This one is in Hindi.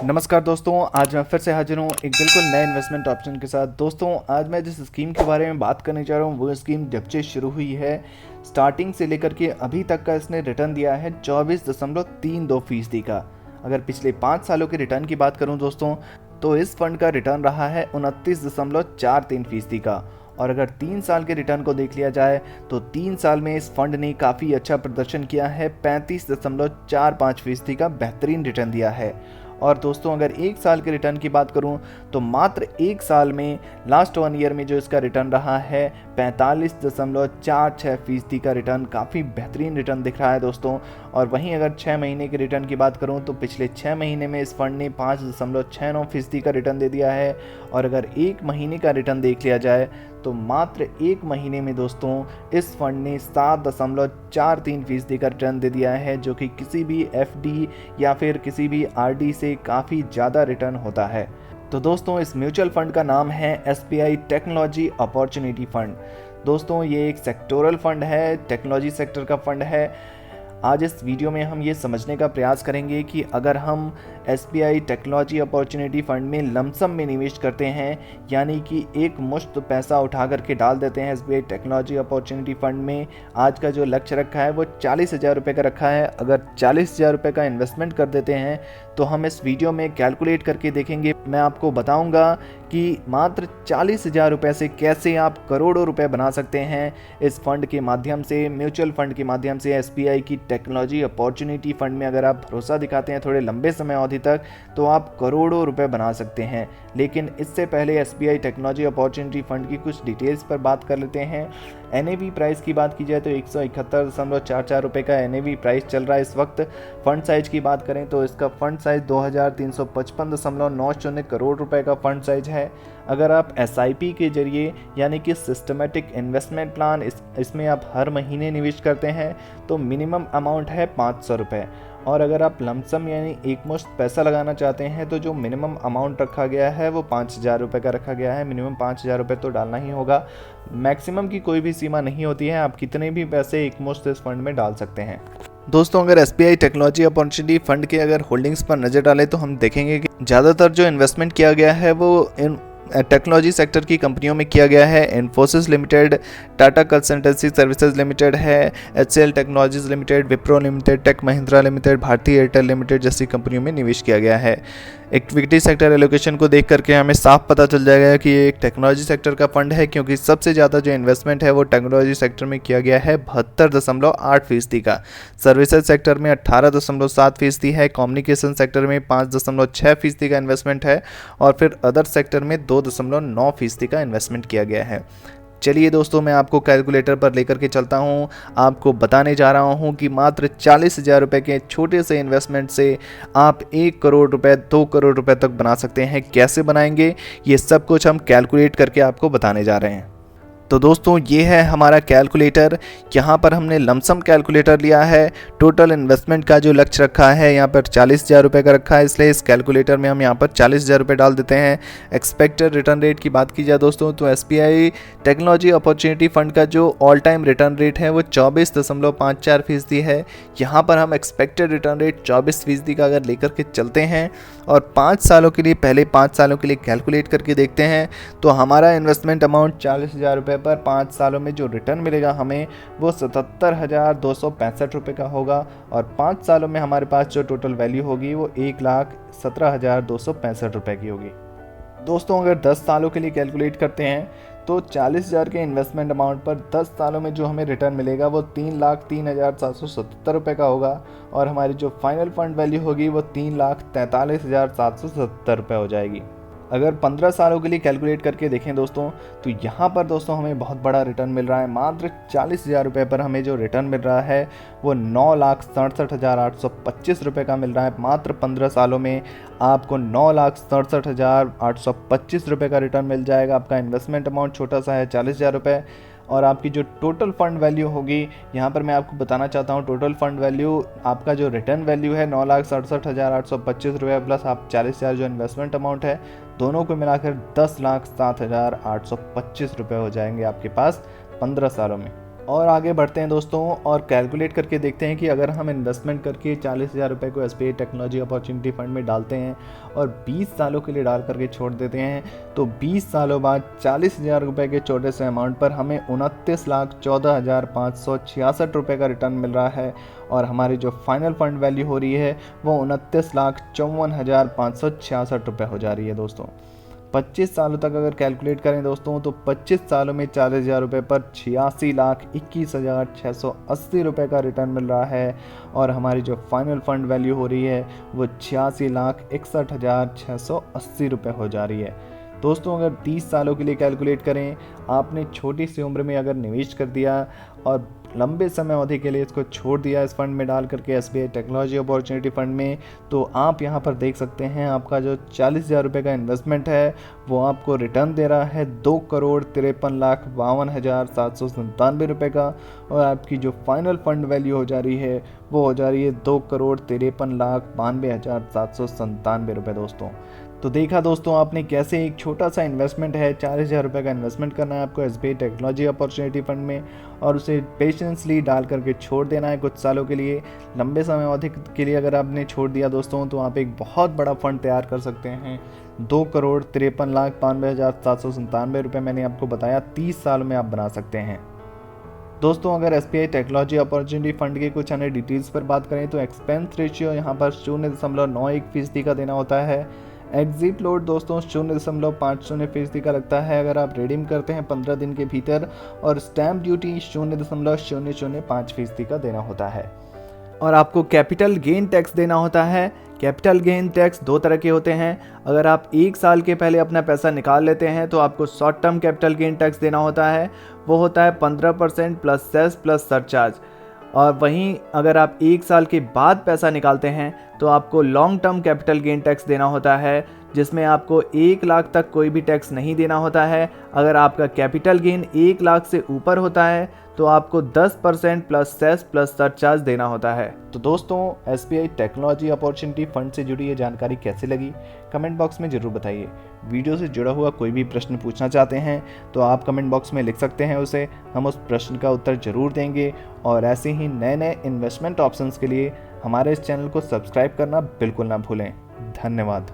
नमस्कार दोस्तों, आज मैं फिर से हाजिर हूँ एक बिल्कुल नए इन्वेस्टमेंट ऑप्शन के साथ। दोस्तों, आज मैं जिस स्कीम के बारे में बात करने जा रहा हूँ वो स्कीम जब से शुरू हुई है स्टार्टिंग से लेकर के अभी तक का इसने रिटर्न दिया है 24.32% का। अगर पिछले 5 सालों के रिटर्न की बात करूँ दोस्तों, तो इस फंड का रिटर्न रहा है 29.43% का। और अगर 3 साल के रिटर्न को देख लिया जाए तो 3 साल में इस फंड ने काफ़ी अच्छा प्रदर्शन किया है, 35.45% का बेहतरीन रिटर्न दिया है। और दोस्तों, अगर 1 साल के रिटर्न की बात करूं तो मात्र 1 साल में लास्ट 1 ईयर में जो इसका रिटर्न रहा है 45.46% का रिटर्न, काफ़ी बेहतरीन रिटर्न दिख रहा है दोस्तों। और वहीं अगर 6 महीने के रिटर्न की बात करूं तो पिछले 6 महीने में इस फंड ने 5.69% का रिटर्न दे दिया है। और अगर 1 महीने का रिटर्न देख लिया जाए तो मात्र 1 महीने में दोस्तों इस फंड ने 7.43% का रिटर्न दे दिया है, जो कि किसी भी एफडी या फिर किसी भी आरडी से काफ़ी ज़्यादा रिटर्न होता है। तो दोस्तों, इस म्यूचुअल फंड का नाम है एसबीआई टेक्नोलॉजी अपॉर्चुनिटी फंड। दोस्तों, ये एक सेक्टोरल फंड है, टेक्नोलॉजी सेक्टर का फंड है। आज इस वीडियो में हम ये समझने का प्रयास करेंगे कि अगर हम एसबीआई टेक्नोलॉजी अपॉर्चुनिटी फंड में लमसम में निवेश करते हैं, यानी कि एक मुश्त पैसा उठा करके डाल देते हैं एसबीआई टेक्नोलॉजी अपॉर्चुनिटी फंड में, आज का जो लक्ष्य रखा है वो 40,000 रुपये का रखा है। अगर 40,000 रुपये का इन्वेस्टमेंट कर देते हैं तो हम इस वीडियो में कैलकुलेट करके देखेंगे। मैं आपको बताऊंगा कि मात्र 40,000 रुपये से कैसे आप करोड़ों रुपए बना सकते हैं इस फंड के माध्यम से, म्यूचुअल फंड के माध्यम से। एसबीआई की टेक्नोलॉजी अपॉर्चुनिटी फंड में अगर आप भरोसा दिखाते हैं थोड़े लंबे समय अवधि तक, तो आप करोड़ों रुपए बना सकते हैं। लेकिन इससे पहले एसबीआई टेक्नोलॉजी अपॉर्चुनिटी फंड की कुछ डिटेल्स पर बात कर लेते हैं। एनएवी प्राइस की बात की जाए तो 171.44 रुपये का एनएवी प्राइस चल रहा है इस वक्त। फंड साइज की बात करें तो इसका फंड साइज 2355.90 करोड़ रुपए का फंड साइज है। अगर आप एसआईपी के जरिए यानी कि सिस्टमेटिक इन्वेस्टमेंट प्लान इसमें आप हर महीने निवेश करते हैं तो मिनिमम अमाउंट है 500 रुपये। और अगर आप लमसम यानी एक मुश्त पैसा लगाना चाहते हैं तो जो मिनिमम अमाउंट रखा गया है वो 5,000 रुपये का रखा गया है। मिनिमम 5,000 रुपये तो डालना ही होगा, मैक्सिमम की कोई भी सीमा नहीं होती है, आप कितने भी पैसे एक मुश्त इस फंड में डाल सकते हैं। दोस्तों, अगर एसबीआई टेक्नोलॉजी अपॉर्चुनिटी फंड के अगर होल्डिंग्स पर नज़र डालें तो हम देखेंगे कि ज़्यादातर जो इन्वेस्टमेंट किया गया है वो इन टेक्नोलॉजी सेक्टर की कंपनियों में किया गया है। Infosys limited, Tata consultancy services limited है, HCL technologies limited, Wipro limited, tech Mahindra limited, Bharti Airtel limited जैसी कंपनियों में निवेश किया गया है। इक्विटी सेक्टर एलोकेशन को देख करके हमें साफ पता चल जाएगा कि ये एक टेक्नोलॉजी सेक्टर का फंड है, क्योंकि सबसे ज़्यादा जो इन्वेस्टमेंट है वो टेक्नोलॉजी सेक्टर में किया गया है 72.8% का। सर्विसेज सेक्टर में 18.7% है, कम्युनिकेशन सेक्टर में 5.6% का इन्वेस्टमेंट है और फिर अदर सेक्टर में 2.9% का इन्वेस्टमेंट किया गया है। चलिए दोस्तों, मैं आपको कैलकुलेटर पर लेकर के चलता हूँ, आपको बताने जा रहा हूँ कि मात्र 40,000 रुपये के छोटे से इन्वेस्टमेंट से आप 1 करोड़ रुपए 2 करोड़ रुपए तक बना सकते हैं। कैसे बनाएंगे ये सब कुछ हम कैलकुलेट करके आपको बताने जा रहे हैं। तो दोस्तों, ये है हमारा कैलकुलेटर। यहाँ पर हमने लमसम कैलकुलेटर लिया है। टोटल इन्वेस्टमेंट का जो लक्ष्य रखा है यहाँ पर 40,000 रुपये का रखा है, इसलिए इस कैलकुलेटर में हम यहाँ पर 40,000 रुपये डाल देते हैं। एक्सपेक्टेड रिटर्न रेट की बात की जाए दोस्तों तो एसबीआई टेक्नोलॉजी अपॉर्चुनिटी फंड का जो ऑल टाइम रिटर्न रेट है वो 24.54% है। यहाँ पर हम एक्सपेक्टेड रिटर्न रेट 24% का अगर लेकर के चलते हैं और 5 सालों के लिए, पहले 5 सालों के लिए कैलकुलेट करके देखते हैं तो हमारा इन्वेस्टमेंट अमाउंट 40,000 रुपये पर 5 सालों में जो रिटर्न मिलेगा हमें वो 77,265 रुपये का होगा। और 5 सालों में हमारे पास जो टोटल वैल्यू होगी वो 1,17,265 रुपये की होगी। दोस्तों, अगर 10 सालों के लिए कैलकुलेट करते हैं तो 40,000 के इन्वेस्टमेंट अमाउंट पर 10 सालों में जो हमें रिटर्न मिलेगा वो 3,03,777 रुपये का होगा। और हमारी जो फाइनल फंड वैल्यू होगी वो 3,43,770 रुपये हो जाएगी। अगर 15 सालों के लिए कैलकुलेट करके देखें दोस्तों तो यहाँ पर दोस्तों हमें बहुत बड़ा रिटर्न मिल रहा है। मात्र 40,000 रुपये पर हमें जो रिटर्न मिल रहा है वो 9,67,825 रुपये का मिल रहा है। मात्र 15 सालों में आपको 9,67,825 रुपये का रिटर्न मिल जाएगा। आपका इन्वेस्टमेंट अमाउंट छोटा सा है 40,000 रुपये और आपकी जो टोटल फंड वैल्यू होगी, यहाँ पर मैं आपको बताना चाहता हूँ टोटल फंड वैल्यू, आपका जो रिटर्न वैल्यू है 9,67,825 रुपये प्लस आप 40,000 जो इन्वेस्टमेंट अमाउंट है, दोनों को मिलाकर 10,07,825 रुपये हो जाएंगे आपके पास 15 सालों में। और आगे बढ़ते हैं दोस्तों और कैलकुलेट करके देखते हैं कि अगर हम इन्वेस्टमेंट करके 40,000 रुपये को SBI टेक्नोलॉजी अपॉर्चुनिटी फ़ंड में डालते हैं और 20 सालों के लिए डाल करके छोड़ देते हैं, तो 20 सालों बाद 40,000 रुपये के छोटे से अमाउंट पर हमें 29,14,566 रुपये का रिटर्न मिल रहा है। और हमारी जो फाइनल फंड वैल्यू हो रही है वो 29,54,566 रुपये हो जा रही है दोस्तों। 25 सालों तक अगर कैलकुलेट करें दोस्तों तो 25 सालों में 40,000 रुपये पर 86,21,680 रुपये का रिटर्न मिल रहा है। और हमारी जो फाइनल फंड वैल्यू हो रही है वो 86,61,680 रुपये हो जा रही है दोस्तों। अगर 30 सालों के लिए कैलकुलेट करें, आपने छोटी सी उम्र में अगर निवेश कर दिया और लंबे समय अवधि के लिए इसको छोड़ दिया इस फंड में डाल करके SBI टेक्नोलॉजी अपॉर्चुनिटी फ़ंड में, तो आप यहाँ पर देख सकते हैं आपका जो 40,000 रुपये का इन्वेस्टमेंट है वो आपको रिटर्न दे रहा है 2,53,52,797 रुपये का। और आपकी जो फाइनल फंड वैल्यू हो जा रही है वो हो जा रही है 2,53,92,797 रुपये दोस्तों। तो देखा दोस्तों आपने कैसे एक छोटा सा इन्वेस्टमेंट है, 40,000 रुपये का इन्वेस्टमेंट करना है आपको SBI टेक्नोलॉजी अपॉर्चुनिटी फ़ंड में और उसे पेशेंसली डाल करके छोड़ देना है कुछ सालों के लिए। लंबे समय अवधि के लिए अगर आपने छोड़ दिया दोस्तों तो आप एक बहुत बड़ा फंड तैयार कर सकते हैं। 2,53,92,797 रुपये मैंने आपको बताया 30 साल में आप बना सकते हैं दोस्तों। अगर SBI टेक्नोलॉजी अपॉर्चुनिटी फ़ंड के कुछ अन्य डिटेल्स पर बात करें तो एक्सपेंस रेशियो यहाँ पर 0.91% का देना होता है। एग्जिट लोड दोस्तों 0.50% का लगता है अगर आप रिडीम करते हैं 15 दिन के भीतर। और स्टैम्प ड्यूटी 0.005% का देना होता है। और आपको कैपिटल गेन टैक्स देना होता है। कैपिटल गेन टैक्स 2 तरह के होते हैं। अगर आप 1 साल के पहले अपना पैसा निकाल लेते हैं तो आपको short term capital gain tax देना होता है, वो होता है 15% प्लस सेस प्लस सरचार्ज। और वहीं अगर आप 1 साल के बाद पैसा निकालते हैं तो आपको long term capital gain tax देना होता है, जिसमें आपको 1 लाख तक कोई भी टैक्स नहीं देना होता है। अगर आपका कैपिटल गेन 1 लाख से ऊपर होता है तो आपको 10% प्लस सेस प्लस सरचार्ज देना होता है। तो दोस्तों SBI टेक्नोलॉजी अपॉर्चुनिटी फ़ंड से जुड़ी ये जानकारी कैसी लगी कमेंट बॉक्स में ज़रूर बताइए। वीडियो से जुड़ा हुआ कोई भी प्रश्न पूछना चाहते हैं तो आप कमेंट बॉक्स में लिख सकते हैं उसे, हम उस प्रश्न का उत्तर ज़रूर देंगे। और ऐसे ही नए नए इन्वेस्टमेंट ऑप्शंस के लिए हमारे इस चैनल को सब्सक्राइब करना बिल्कुल ना भूलें। धन्यवाद।